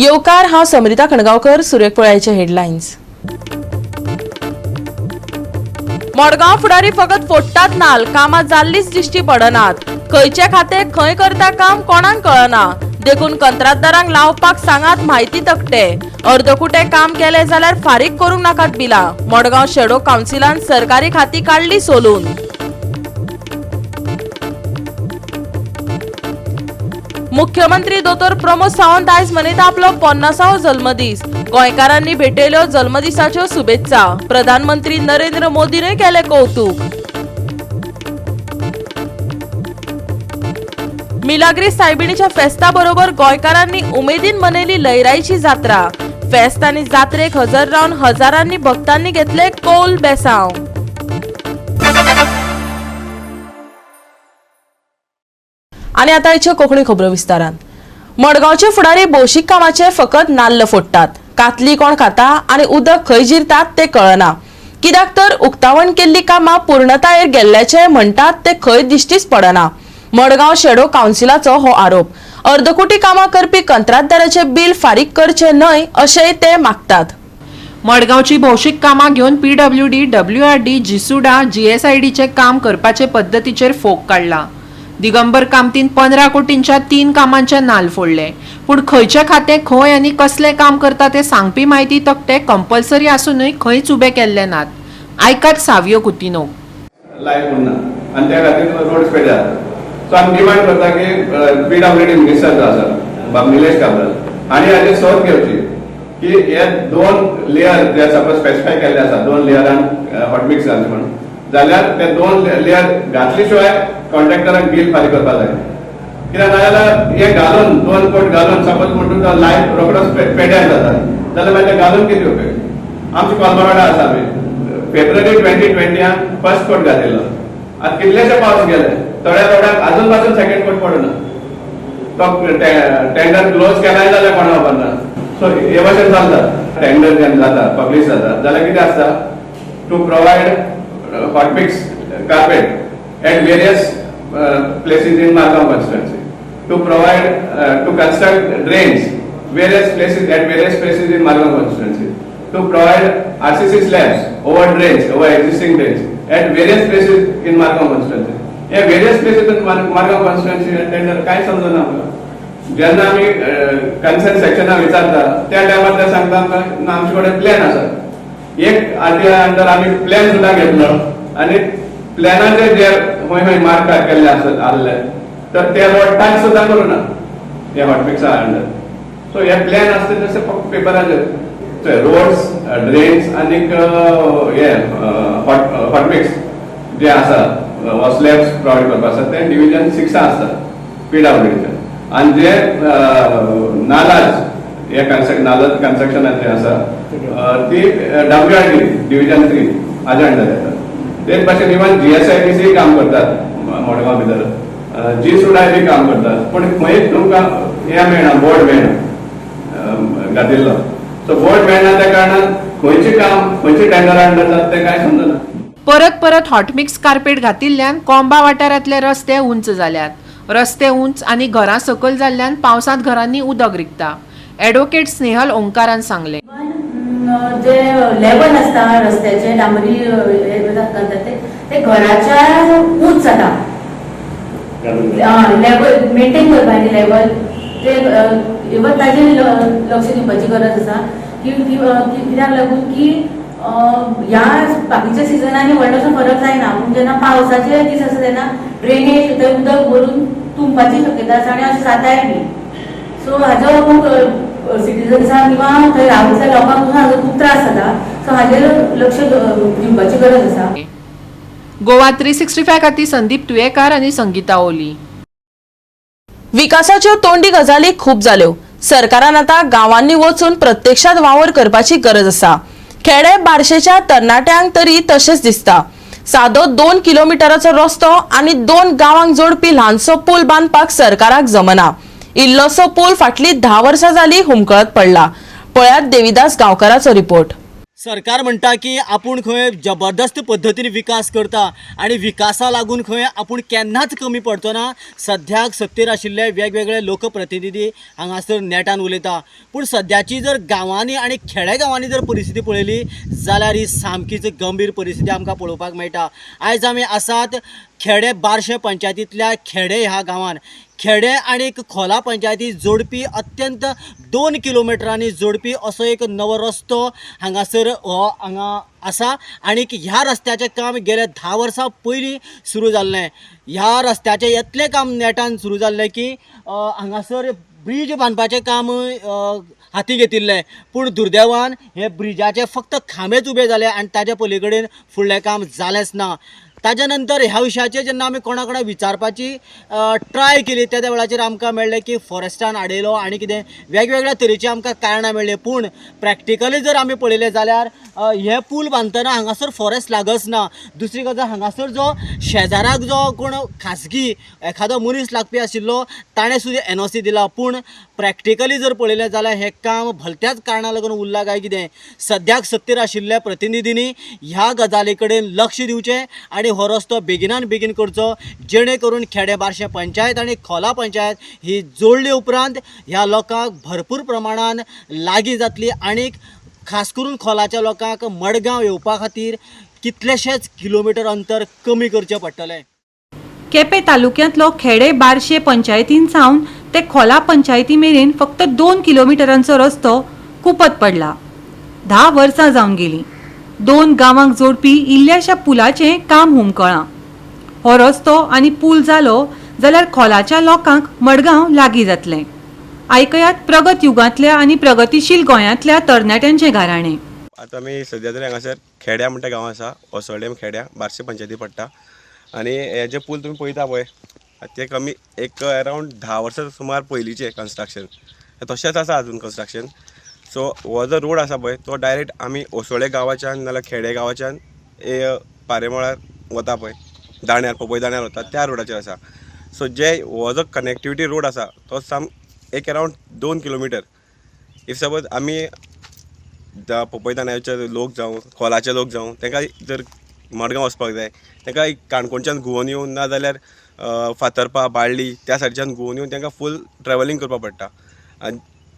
येवकार हांव समरिता खणगांवकर. सुरेख पळयाचे हेडलायन्स. मडगांव फुडारी फकत फोडटात नाल, कामां जाल्लीच दिश्टी पडनात. खंयचे खाते खंय करता काम कोणाक कळना. देखून कंत्राटदारांक लावपाक सांगात म्हायती तकटे. अर्दकुटे काम केले जाल्यार फारीक करूंक नाकात बिला. मडगांव शेडो कावन्सिलान सरकारी खाती काढली सोलून. मुख्यमंत्री दोतोर प्रमोद सावंत आयज मनयता आपलो 50वा जल्मदीस. गोंयकारांनी भेटयल्यो जल्मदिसाच्यो शुभेच्छा. प्रधानमंत्री नरेंद्र मोदीनय केले कौतुक. मिलाग्रीस सायबिणीच्या फेस्ता बरोबर गोंयकारांनी उमेदीन मनयली लयराईची जात्रा. फेस्त आनी जात्रेक हजर रावन हजारांनी भक्तांनी घेतले कौल बेसांव. आणि आता याच्यो कोंकणी खबरो विस्तारान. मडगांवचे फुडारी भौशीक कामाचे फकत नाल्ल फोडटात. कातली कोण खाता आणि उदक खंय जिरतात ते कळना. कित्याक तर उक्तावण केल्ली कामां पूर्णतायेर गेल्ल्याचे म्हणटात ते खंय दिश्टीच पडना. मडगांव शेडो कावन्सिलाचो हो आरोप. अर्दकुटी कामां करपी कंत्राटदाराचे बिल फारीक करचे न्हय अशेंय ते मागतात. मडगांवची भौशीक कामां घेवन PWD, WRD, जिसुडा, GSIDचे काम करपाचे पद्दतीचेर फोग काडला. दिगंबर कामतीन 15 कोटींच्या 3 कामांचे नाल फोडले. पूण खंयचे खाते खंय आनी कसले काम करता ते सांगपी म्हायती तकटे कंपल्सरी आसूनय खंयच उबे केल्ले नात. आयकात सावियो कुतिनो. लायक उरना आनी त्या खातीर रोड्स पेड्यात. सो आमी डिमांड करता की PWD मिनिस्टर जो आसा बाब निलेश काब्राल हांणी हाजेर सोद घेवची की हे 2 लेयर जे सपोज स्पेसिफाय केल्ले आसा 2 लेयरान हॉट मिक्स घालचे म्हणून जाल्यार ते 2 लेयर घातली शिवाय कॉन्ट्रॅक्टराक बिल फारीक करपाक जाय. कित्याक नाजाल्यार हे घालून 2 कोट घालून सपोज म्हणून तो लायट रोखडोच पेड्यार जाता जाल्यार मागीर ते घालून कितें उपयोग. आमची कॉलमराडा आसा फेब्रुवारी 2020 फर्स्ट कोट घातिल्लो. आतां कितलेशे पावस गेले थोड्या थोड्याक अजून पासून सेकंड कोट पडना. तो टेंडर क्लोज केलाय जाल्यार कोणा खबर ना. सो हे भाशेन चलता. टेंडर जेन्ना जाता पब्लीश जाता जाल्यार कितें आसता to provide hot mix carpet at various places in Margam constituency, to provide to construct drains at various places in Margam constituency, to provide RCC slabs over drains, over existing drains at various places in Margam constituency. Yeah, various places in Margam constituency tender काय समजना आमकां. जेन्ना आमी concern सेक्शनाक विचारता त्या टायमार ते सांगता आमकां आमचे कडेन प्लॅन आसा. एक आरटीआय अंडर आम्ही प्लॅन सुद्धा घेतलो आणि प्लॅनाचे जे खंय मार्क केल्ले आसले तर ते रोड टच सुद्धा करू ना हे हॉटमिक्सा अंडर. सो हे प्लॅन असते तसे फक्त पेपराचेर रोड्स ड्रेन्स आणि हे हॉटमिक्स जे आसा स्लॅब्स प्रोवायड करपाक आसा ते डिव्हिजन 6 आसता PWDचे. आणि जे नालाज हे कन्स्ट्रक्शनाचे आसा ती WRD डिव्हिजन 3 हाजे अंडर येतात. तेच भाशेन इवन GSIDC काम करतात मडगांव भितर. जिसुडाय बी काम करतात. पूण खंयच तुमकां हे मेळना बोर्ड मेळना घातिल्लो. सो बोर्ड मेळना त्या कारणान खंयचे काम खंयचे टेंडर अंडर जाता ते कांय समजना. परत हॉटमिक्स कार्पेट घातिल्ल्यान कोंबा वाठारांतले रस्ते उंच जाल्यात. रस्ते उंच आनी घरां सकयल जाल्ल्यान पावसांत घरांनी उदक रिकता. ॲडव्होकेट स्नेहल ओंकारान सांगले. जे लेवल असता रस्त्याचे डांबरी ते घराच्या उंच जाता. लेवल मेंटेन करपाची लेवल ते इवन ताजेर लक्ष दिवपाची गरज आसा की कित्याक लागून की ह्या बाकीच्या सिजनांनी व्हडलोसो फरक जायना. पूण जेन्ना पावसाचे दीस आसा तेन्ना ड्रेनेज थंय उदक भरून तुंबपाची शक्यता आसा आनी अशें जाताय बी. सो हाजो खूब सिटिजन्सांक किंवा थंय रावतल्या लोकांक हाजो खूब त्रास जाता. सो हाजेर लक्ष दिवपाची गरज आसा. गोवा 365 खातीर संदीप तुयेकार आनी संगीता ओली. विकासाच्यो तोंडी गजाली खूप जाल्यो. सरकारान आता गावांनी वचून प्रत्यक्षात वावर करपाची गरज आसा. खेडे बार्शेच्या तरणाट्यांक तरी तशेंच दिसता. सादो 2 किलोमिटराचो रस्तो आनी 2 गावांक जोडपी ल्हानसो पूल बांदपाक सरकाराक जमना. इल्लोसो पूल फाटली 10 वर्सां जाली हुमकळत पडला. पळयात देविदास गांवकाराचो रिपोर्ट. सरकार म्हणटा की आपूण खंय जबरदस्त पद्धतीन विकास करता आनी विकासा लागून खंय आपूण केन्नाच कमी पडचो ना. सद्याक सत्तेर आशिल्ले वेगवेगळे लोकप्रतिनिधी हांगासर नेटान उलयता, पूण सद्याची जर गांवांनी आनी खेडे गांवांनी जर परिस्थिती पळयली जाल्यार ही सामकीच गंभीर परिस्थिती आमकां पळोवपाक मेळटा. आयज आमी आसात खेडे बार्शे पंचायतींतल्या खेडे ह्या गांवांत. खेडे आनी खोला पंचायती जोडपी अत्यंत 2 किलोमिटरांनी जोडपी असो एक नवो रस्तो हांगासर हांगा आसा आनी ह्या रस्त्याचें काम गेल्या 10 वर्सां पयलीं सुरू जाल्लें. ह्या रस्त्याचें येतलें काम नेटान सुरू जाल्लें की हांगासर ब्रीज बांदपाचें काम हाती घेतिल्लें, पूण दुर्दैवान हे ब्रिजाचे फक्त खांबेच उबे जाले आनी ताचे पली कडेन फुडलें काम जालेंच ना. ताज्या नंतर ह्या विशयाचेर जेन्ना आमी कोणा कोणा विचारपाची ट्राय केली त्या वेळाचेर आमकां मेळ्ळें की फॉरेस्टान आडयलो आनी कितें वेगवेगळ्या तरेची आमकां कारणां मेळ्ळीं. पूण प्रॅक्टिकली जर आमी पळयलें जाल्यार हे पूल बांदतना हांगासर फॉरेस्ट लागच ना. दुसरी गजाल हांगासर जो शेजाराक जो कोण खाजगी एखादो मनीस लागपी आशिल्लो ताणें सुद्दां NOC दिला, पूण प्रॅक्टिकली जर पळयलें जाल्यार हें काम भलत्याच कारणां लागून उरलां काय कितें. सद्याक सत्तेर आशिल्ल्या प्रतिनिधींनी ह्या गजाली कडेन लक्ष दिवचें आनी हो रस्तो बेगिनान बेगीन करचो, जेणे करून खेडे बार्शे पंचायत आनी खोला पंचायत ही जोडले उपरांत ह्या लोकांक भरपूर प्रमाणान लागीं जातली आनीक खास करून खोलाच्या लोकांक मडगांव येवपा खातीर कितलेशेच किलोमिटर अंतर कमी करचें पडटलें. केपें तालुक्यांतलो खेडे बार्शे पंचायतीन सावन ते खोला पंचायती मेरेन फक्त 2 किलोमिटरांचो रस्तो कुपत पडला. 10 वर्सां जावन गेलीं. 2 गांवांक जोडपी इल्ल्याशा पुलाचें काम हुमकळां. हो रस्तो आनी पूल जालो जाल्यार खोलाच्या लोकांक मडगांव लागीं जातलें. आयकयात प्रगत युगांतल्या आनी प्रगतीशील गोंयांतल्या तरणाट्यांचें गाराणें. आतां आमी सद्या तरी हांगासर खेड्या म्हणटा गांव आसा, ओसोडेम खेड्या बार्शे पंचायती पडटा आनी हे जे पूल तुमी पळयता पळय ते कमी एक अरावंड 10 वर्सां सुमार पयलींचें कन्स्ट्रक्शन, तशेंच आसा अजून कन्स्ट्रक्शन. सो हो जो रोड आसा पळय तो डायरेक्ट आमी ओसोडे गांवाच्यान नाल्यार खेडे गांवाच्यान पारेमळार वता पळय दाण्यार पपय दाण्यार वता त्या रोडाचेर आसा. सो जे हो जो कनेक्टिविटी रोड आसा तो एक अरावंड 2 किलोमिटर. इफ सपोज आमी पपय दाण्याचे लोक जावं खोलाचे लोक जावं तांकां जर मडगांव वचपाक जाय तांकां काणकोणच्यान घुंवून येवन ना जाल्यार फातर्पा बाळ्ळी त्या सायडीच्यान घुंवून येवन तांकां फूल ट्रॅवलिंग करपाक पडटा.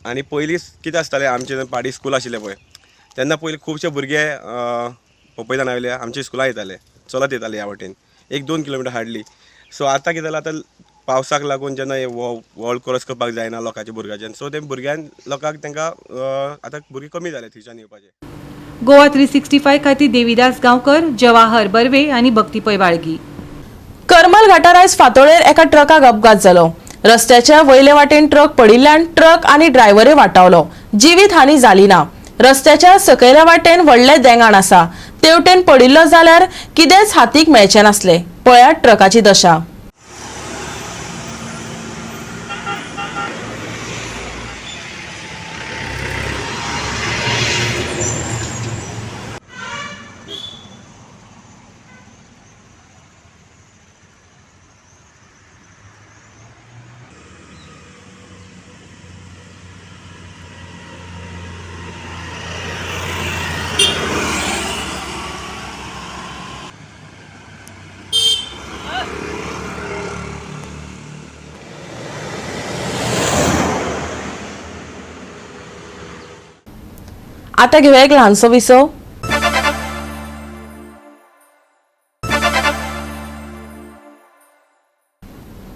आनी पयलीं कितें आसतालें आमचें जेन्ना पाडी स्कूल आशिल्लें पळय तेन्ना पयलीं खुबशे भुरगे पपय दाण्या वयले आमच्या स्कुलान येताले, चलत येताले ह्या वाटेन 1-2 किलोमिटर हार्डली. सो आतां कितें जालां, आतां पावसाक लागून जेन्ना व्हड क्रॉस करपाक जायना लोकांच्या भुरग्यांच्यान, सो ते लोकांक तांकां आतां भुरगे कमी जाले थंयच्यान येवपाचे. गोवा 365 खातीर देविदास गांवकर, जवाहर बर्वे आनी भक्ती पै वाळगी. करमल घाटार आयज फांतोडेर एका ट्रकाक अपघात जालो. रस्त्याच्या वयले वाटेन ट्रक पडिल्ल्यान ट्रक आनी ड्रायव्हरय वाटावलो. जिवीत हानी जाली ना. रस्त्याच्या सकयल्या वाटेन व्हडलें देंगाण आसा. तेवटेन पडिल्लो जाल्यार कितेंच हातीक मेळचें नासलें. पळयात ट्रकाची दशा. आता घेऊया एक लहानसो विसो.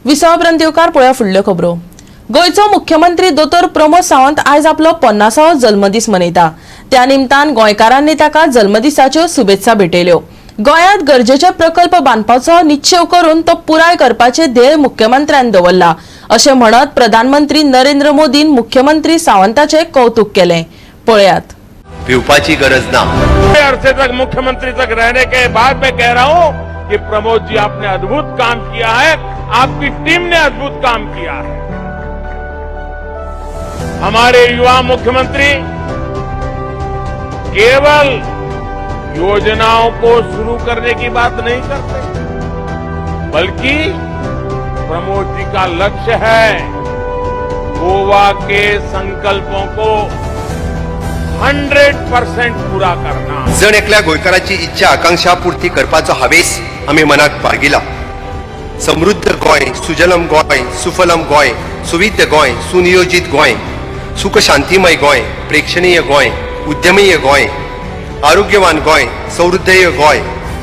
विसवापर्यंत येवकार पळया फुडल्यो खबरो. गोंयचो मुख्यमंत्री दोतोर प्रमोद सावंत आयज आपलो 50वो जल्मदीस मनयता. त्या निमतान गोंयकारांनी ताका जल्मदिसाच्यो शुभेच्छा भेटयल्यो. गोंयांत गरजेचे प्रकल्प बांदपाचो निश्चय करून तो पुराय करपाचे ध्येय मुख्यमंत्र्यान दवरला अशें म्हणत प्रधानमंत्री नरेंद्र मोदीन मुख्यमंत्री सावंताचे कौतुक केलें. पळयात. पिवपाची गरज ना. अरसे तक मुख्यमंत्री तक रहने के बाद मैं कह रहा हूं कि प्रमोद जी आपने अद्भुत काम किया है, आपकी टीम ने अद्भुत काम किया है. हमारे युवा मुख्यमंत्री केवल योजनाओं को शुरू करने की बात नहीं करते, बल्कि प्रमोद जी का लक्ष्य है गोवा के संकल्पों को 100% पूरा करना। जण एकल्या गोंयकाराची इच्छा आकांक्षा पूर्ती करपाचो हावेस आमी मनाक बाळगिला। समृद्ध गोंय, सुजलम गोंय, सुफलम गोंय, सुविद्य गोंय, सुनियोजित गोंय, सुख शांतिमय गोंय, प्रेक्षणीय गोंय, उद्यमीय गोंय, आरोग्यवान गोंय, समृद्धय गोंय,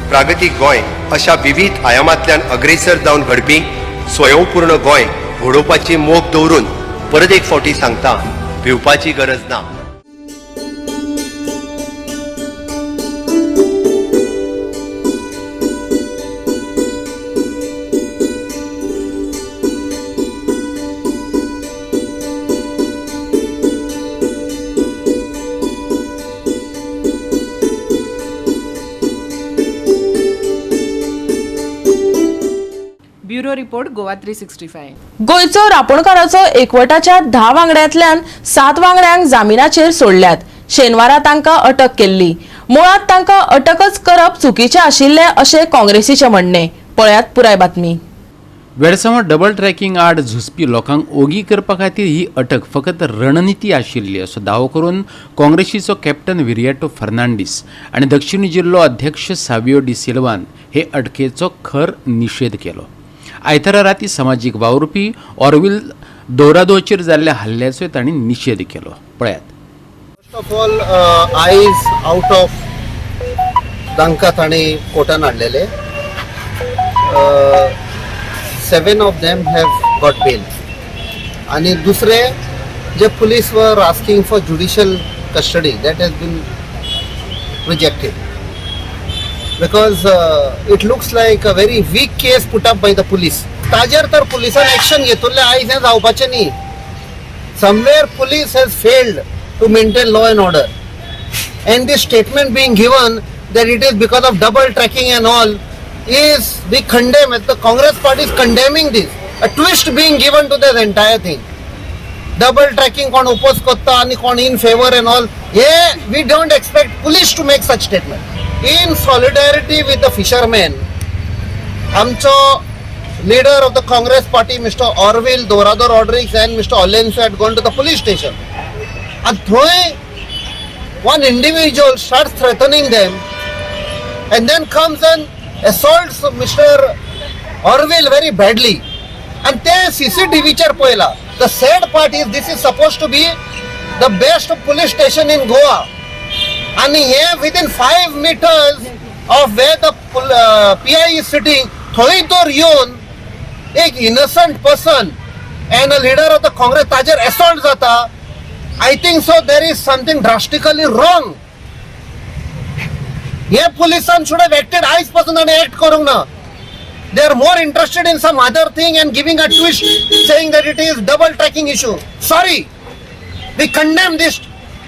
प्रागतीक गोंय अशा विविध आयामांतल्यान अग्रेसर जावन घडपी स्वयंपूर्ण गोंय घडोवपाची मोख दवरून परत एक फावटी सांगता, भिवपाची गरज ना। Bureau report Goa 365। गोंयचो रापणकाराचो एकवटाच्या 10 वांगड्यांतल्यान 7 वांगड्यांक जामिनाचेर सोडल्यात। शेनवारा तांकां अटक केल्ली। मुळात तांकां अटकच करप चुकीचें आशिल्लें अशें काँग्रेसीचें म्हणणें। पळयात पुराय बातमी। वेडसांव डबल ट्रॅकिंग आड झुजपी लोकांक ओगी करपा खातीर ही अटक फकत रणनिती आशिल्ली असो दावो करून काँग्रेसीचो कॅप्टन विरियाटो फर्नांडीस आनी दक्षिण जिल्लो अध्यक्ष सावियो डी सिल्वान हे अटकेचो खर निशेध केलो। आयतारा राती सामाजीक वावुरपी ऑरविल दोरादोचेर जाल्ल्या हल्ल्याचोय तांणी निशेध केलो। पळयात। फर्स्ट ऑफ ऑल आयज आउट ऑफ तांकां तांणी कोर्टान हाडलेले। 7 of them have got bail. आणि दुसरे जे police were asking for judicial custody, that has been rejected because it looks like a very weak case put up by the police. ताजेर तर पुलिसान action घेतले आयज हें जावपाचें न्ही। Somewhere police has failed to maintain law and order, and this statement being given that it is because of double tracking and all is we condemn it. The Congress party is condemning this. A twist being given to this entire thing. Double tracking kon oppose kotta and kon in favor and all. Yeah, we don't expect police to make such statement. In solidarity with the fishermen, amcho leader of the Congress party, Mr. Orville Dorador Rodriguez and Mr. Olenso had gone to the police station. And though one individual starts threatening them, and then comes and assaults Mr. Orville very badly, and ते CCTV chair पळयला. The sad part is this is supposed to be the best police station in Goa, and here within 5 meters of where the PI is sitting, थंय तर येवन एक innocent person and a leader of the Congress ताजेर assault जाता. I think so there is something drastically wrong. Yeah, policemen should have acted eyes person and act karung na. They are more interested in some other thing and giving a twist saying that it is double tracking issue. Sorry, we condemn this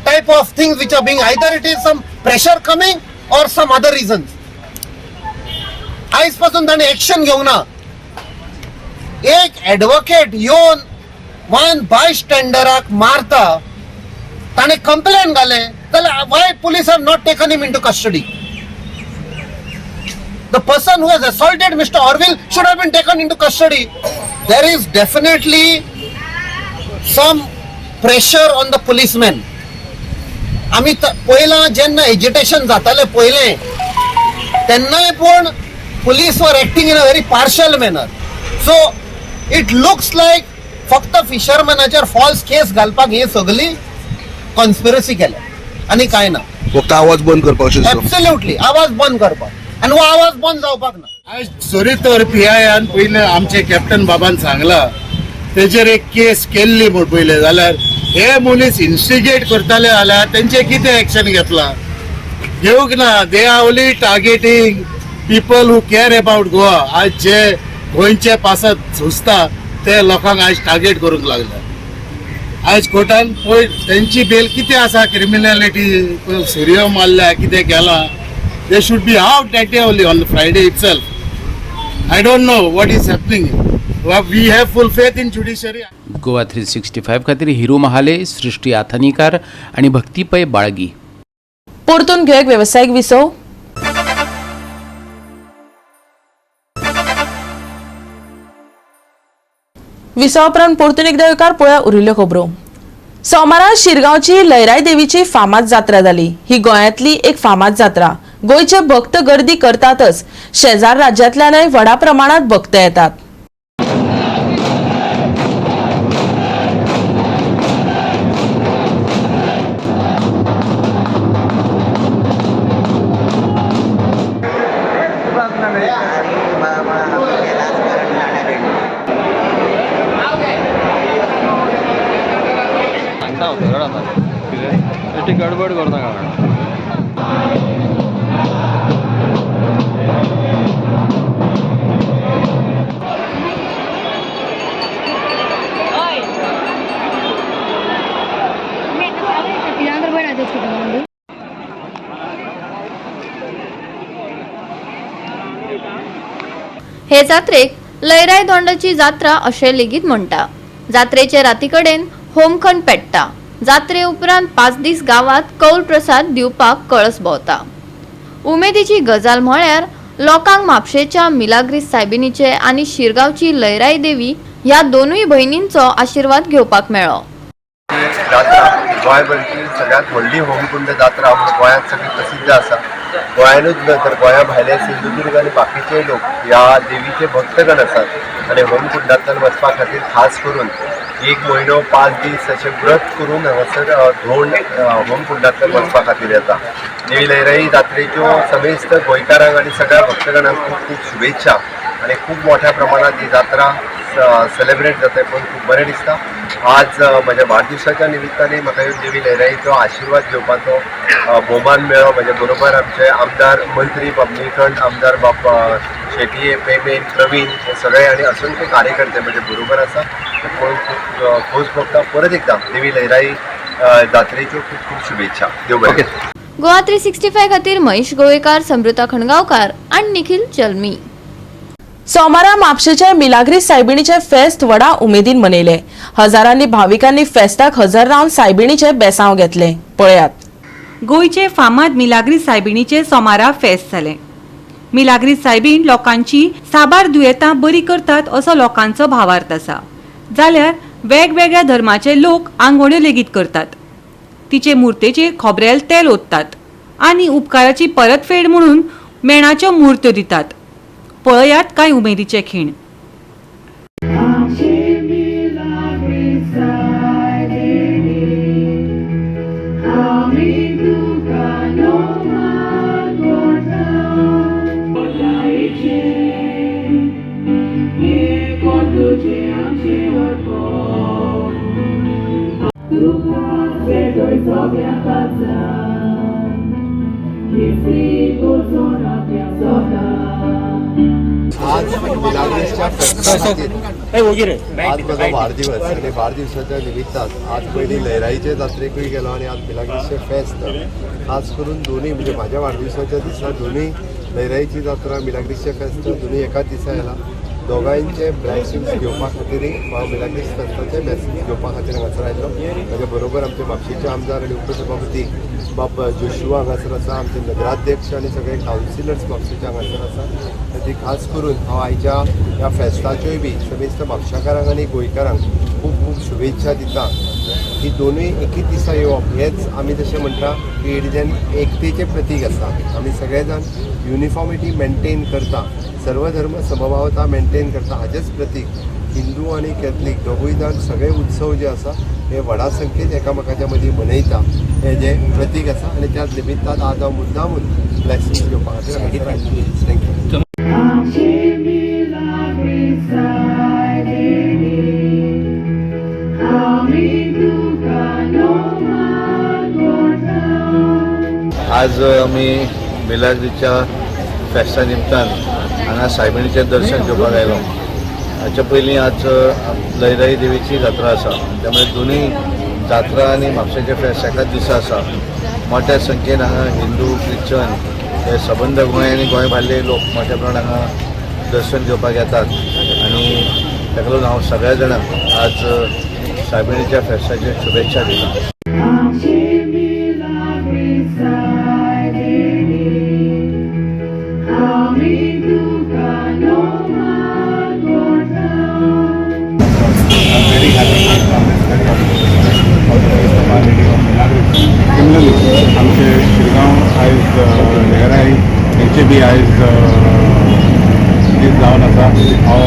type of things which are being either it is some pressure coming or some other reasons. Eyes person then action घेऊ ना. एक advocate येऊन one bystander मारता, ताने complaint घाले, तर why police have not taken him into custody? The person who has assaulted Mr. Orville should have been taken into custody. There is definitely some pressure on the policemen. आम्ही पहिला जेन्ना agitation जाताले पहिले तेन्नाय पण police were acting in a very partial manner. So it looks like फक्त फिशरमॅनाचेर false केस घालपाक ही सगळी कॉन्स्पिरसी केल्या आणि काय ना. फक्त आवाज बंद करपाक एब्सोल्युटली आवाज बंद करपाक आणि वो आवाज बंद जावपाक ना. आज चोरी तर PIआन पयले आमचे कॅप्टन बाबान सांगला तेजेर एक केस केल्ली म्हण पयले जाल्यार हे मनीस इन्स्टिगेट करताले जाल्यार तेंचे कितें एक्शन घेतला घेवंक ना. They are only targeting people who care about Goa. आज जे गोंयचे पासत झुजता ते लोकांक आज टार्गेट करूंक लागला. आज कोर्टान पळय तेंची बेल कितें आसा, क्रिमिनॅलिटी सुर्यो मारल्या कितें केला. They should be out that day only on the Friday itself. I don't know what is happening. We have full faith in judiciary. Goa 365 खातीर हिरू महाले, सृष्टी आथानीकार आणि भक्ती पै बाळगी. परतून घेवक वेवसायीक विसो. विसो उपरांत परतून एकदा येवकार पळया उरिल्ल्यो खबरो. सोमारा शिरगांवची लयराई देवीची फामाद जात्रा जाली। ही गोंयांतली एक फामाद जात्रा। गोंयचे भक्त गर्दी करतातच, शेजार राज्यांतल्यानय व्हडा प्रमाणात भक्त येतात। गडबड करता का? हे जात्रेक लयराई दोंडाची जात्रा अशें लेगीत म्हणटा। जात्रेचे राती कडेन होमखंड पेट्टा। जात्रे उपरांत 5 दीस गावात कौल प्रसाद दिवपाक कळस भोंवता। उमेदीची गजाल म्हळ्यार लोकांक म्हापशेच्या मिलाग्रीस सायबिणीचे आनी शिरगांवची लयराई देवी ह्या दोनूय भयणींचो आशीर्वाद घेवपाक मेळ्ळो। जात्रा गोंयभरची सगळ्यात व्हडली होमकुंड जात्रा म्हणून गोंयांत सगळी प्रसिद्ध आसा। गोंयानूच न्हय तर गोंया भायले सिंधुदुर्ग आनी बाकीचे लोक ह्या देवीचे भक्तगण आसात आनी होमकुंडांतल्यान वचपा खातीर खास करून 1 म्हयनो 5 दीस अशें व्रत करून हांगासर धोंड होमकुंडांतल्यान वचपा खातीर येता। देवी लयराई जात्रेच्यो समेस्त गोंयकारांक आनी सगळ्या भक्तगणांक खूब खूब शुभेच्छा आनी खूब मोठ्या प्रमाणात ही जात्रा सेलिब्रेट जाता पळोवन खूब बरें दिसता। आज म्हज्या वाडदिवसाच्या निमित्ताने म्हाका देवी लयराईचो आशिर्वाद घेवपाचो भोवमान मेळ्ळो। म्हजे बरोबर आमचे आमदार मंत्री निलकंठ आमदार बाब शेटये पेमेन प्रवीण हे सगळे आनी असंख्य कार्यकर्ते म्हजे बरोबर आसा। पळोवन खूब खोस भोगता। परत एकदा देवी लयराई जात्रेच्यो खूब खूब शुभेच्छा। देव बरें। गोवा 365 खातीर महेश गोवेकार, समृता खणगांवकार आनी निखिल जल्मी। सोमारा म्हापशेचे मिलाग्रीस सायबिणीचे फेस्त व्हडा उमेदीन मनयले। हजारांनी भाविकांनी फेस्ताक हजर रावन सायबिणीचे बेसांव घेतले। पळयात। गोयचे फामाद मिलाग्रीस सायबिणीचे सोमारा फेस्त जाले। मिलाग्रीस सायबीण लोकांची साबार दुयेंतां बरी करतात असो लोकांचो भावार्थ आसा। जाल्यार वेगवेगळ्या धर्माचे लोक आंगवण्यो लेगीत करतात। तिचे मुर्तेचेर खोबरेल तेल ओततात आनी उपकाराची परतफेड म्हणून मेणाच्यो मुर्त्यो दितात। पळयात कांय उमेदीचे खीण। आज मिलाग्रीसच्या फेस्ता खातीर आज म्हजो वाडदिवस आनी वाडदिवसाच्या निमित्तान आज पयलीं लयराईचे जात्रेकूय गेलो आनी आज मिलाग्रीसचे फेस्त खास करून दोनूय म्हणजे म्हाज्या वाडदिवसाच्या दिसा दोनूय लयराईची जात्रा मिलाग्रीसचे फेस्त दोनूय एकाच दिसा येयला। दोगांयचे ब्लेसिंग्स घेवपा खातीर मिलाग्रीस फेस्ताचे ब्लेसिंग्स घेवपा खातीर हांगासर आयिल्लो। म्हज्या बरोबर आमचे म्हापशेचे आमदार आनी उपसभापती बाब जोशुआ हांगासर आसा। आमचे नगराध्यक्ष आनी सगळे कावन्सिलर्स म्हापशेचे हांगासर आसा। ती खास करून हांव आयच्या ह्या फेस्ताच्योय बी समेस्त म्हापशाकारांक आनी गोंयकारांक खूब खूब शुभेच्छा दिता। ही दोनूय एकूच दिसा येवप हेच आमी जशें म्हणटा की इट इज एन एकतेचें प्रतीक आसा। आमी सगळे जाण युनिफॉर्मिटी मेंटेन करता, सर्वधर्म समभावता मेंटेन करता हाचेंच प्रतीक हिंदू आनी कॅथलीक दोगूय जाण सगळे उत्सव जे आसा हे व्हडा संख्येन एकामेकाच्या मदीं मनयता हे जे प्रतीक आसा आनी त्याच निमित्तान आज हांव मुद्दामून ब्लेसिंग्स घेवपा खातीर हांगा आयिल्लो। थँक्यू। आज आमी मिलाग्रीसच्या फेस्ता निमतान हांगा सायबिणीचें दर्शन घेवपाक आयलो। हाचे पयलीं आज लयराई देवीची जात्रा आसा, त्यामुळे दोनूय जात्रा आनी म्हापशेचे फेस्त एकाच दिसा आसा। मोठ्या संख्येन हांगा हिंदू क्रिश्चन हे सबंद गोंय आनी गोंय भायले लोक मोठ्या प्रमाणात हांगा दर्शन घेवपाक येतात आनी ताका लागून हांव सगळ्या जाणांक आज सायबिणीच्या फेस्ताची शुभेच्छा दिता। very happy. Already of inauguration similarly आमचे शिरगांव आयज लेगराई हेंचे बी आयज दीस जावन आसा. हांव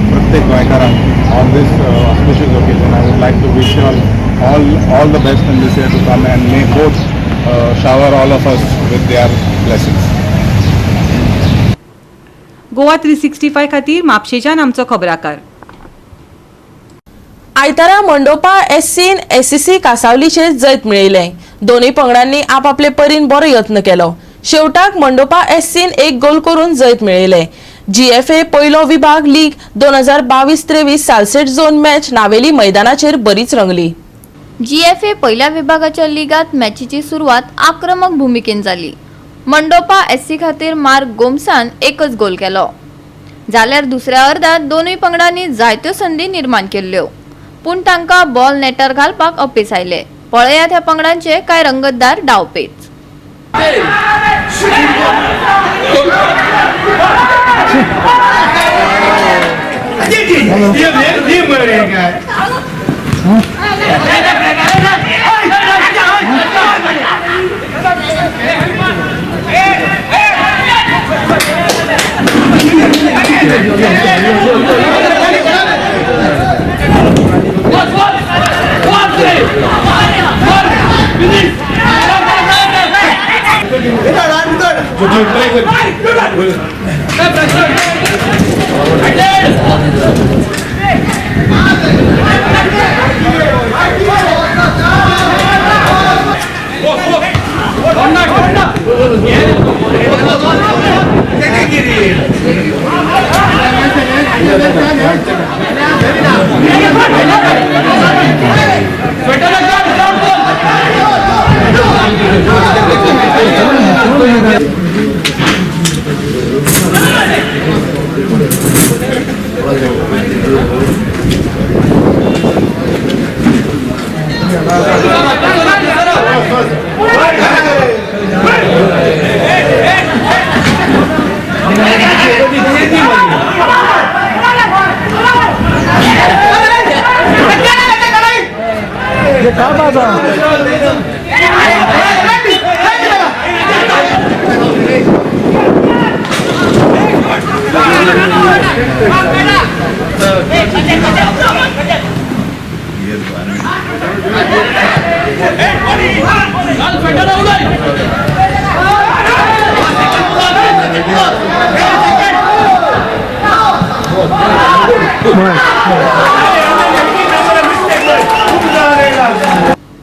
प्रत्येक गोंयकारांक on this auspicious occasion I would like to wish you all the best in this year to come and may both shower all of us with their blessings. Goa 365 खातीर म्हापशेच्यान आमचो खबराकार. आयतारा मंडोपा एससीन एससीसी कासावलीचे जैत मेळयले. दोनूय पंगडांनी आपापले परीन बरो यत्न केलो. शेवटाक मंडोपा एससीन 1 गोल करून जैत मेळयले. जीएफए पयलो विभाग league 2022-23 Salcete zone match Navelim मैदानाचेर बरीच रंगली. जीएफए पहिल्या विभागाच्या लिगात मॅचीची सुरुवात आक्रमक भूमिकेन जाली. मंडोपा एससी खातीर मार्क गोमसान एकच गोल केलो. जाल्यार दुसऱ्या अर्धात दोनूय पंगडांनी जायत्यो संदी निर्माण केल्ल्यो, पूण तांकां बॉल नेटार घालपाक अपेस आयले. पळयात ह्या पंगडांचे कांय रंगतदार डावपेच.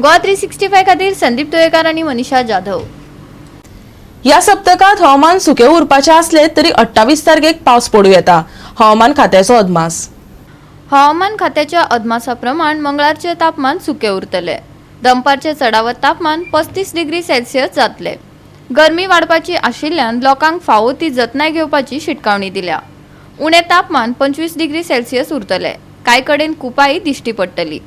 गोवा 365 खातीर संदीप तोयेकार आणि मनीषा जाधव. या सप्तकात हवामान सुके उरपाचे असले तरी 28 तारखेक पावस पडू येता. हवामान खात्याचो अदमास. हवामान खात्याच्या अदमासाप्रमाण मंगळारचे तापमान सुके उरतले. दनपारचे चढावत तापमान 35 डिग्री सेल्सियस जातले. गरमी वाडपाची आशिल्ल्यान लोकांक फावो ती जतनाय घेवपाची शिटकावणी दिल्या. उणे तापमान 25 डिग्री सेल्सियस उरतले. कांय कडेन कुपाई दिश्टी पडटली.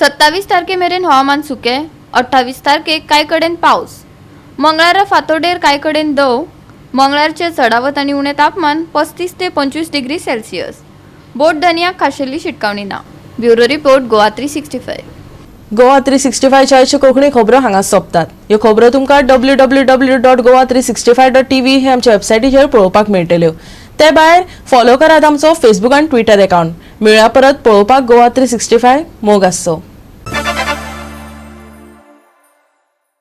27 तारखे मेरेन हवामान सुके. 28 तारखेक कांय कडेन पावस. मंगळारा फातोडेर कांय कडेन दव. मंगळारचे चढावत आनी उणे तापमान 35 ते 25 डिग्री सेल्सियस. बोट धनियाक खाशेली शिटकावणी ना. Bureau report Goa 365. गोवा 365 च्या कोंकणी खबरो हांगा सोंपतात. ह्यो खबरो तुमकां www.goa365.tv हे आमच्या वेबसायटीचेर पळोवपाक मेळटल्यो. ते भायर फॉलो करात आमचो फेसबूक आनी ट्विटर अकाउंट. मेळ्या परत पळोवपाक गोवा 365 मोग आसचो.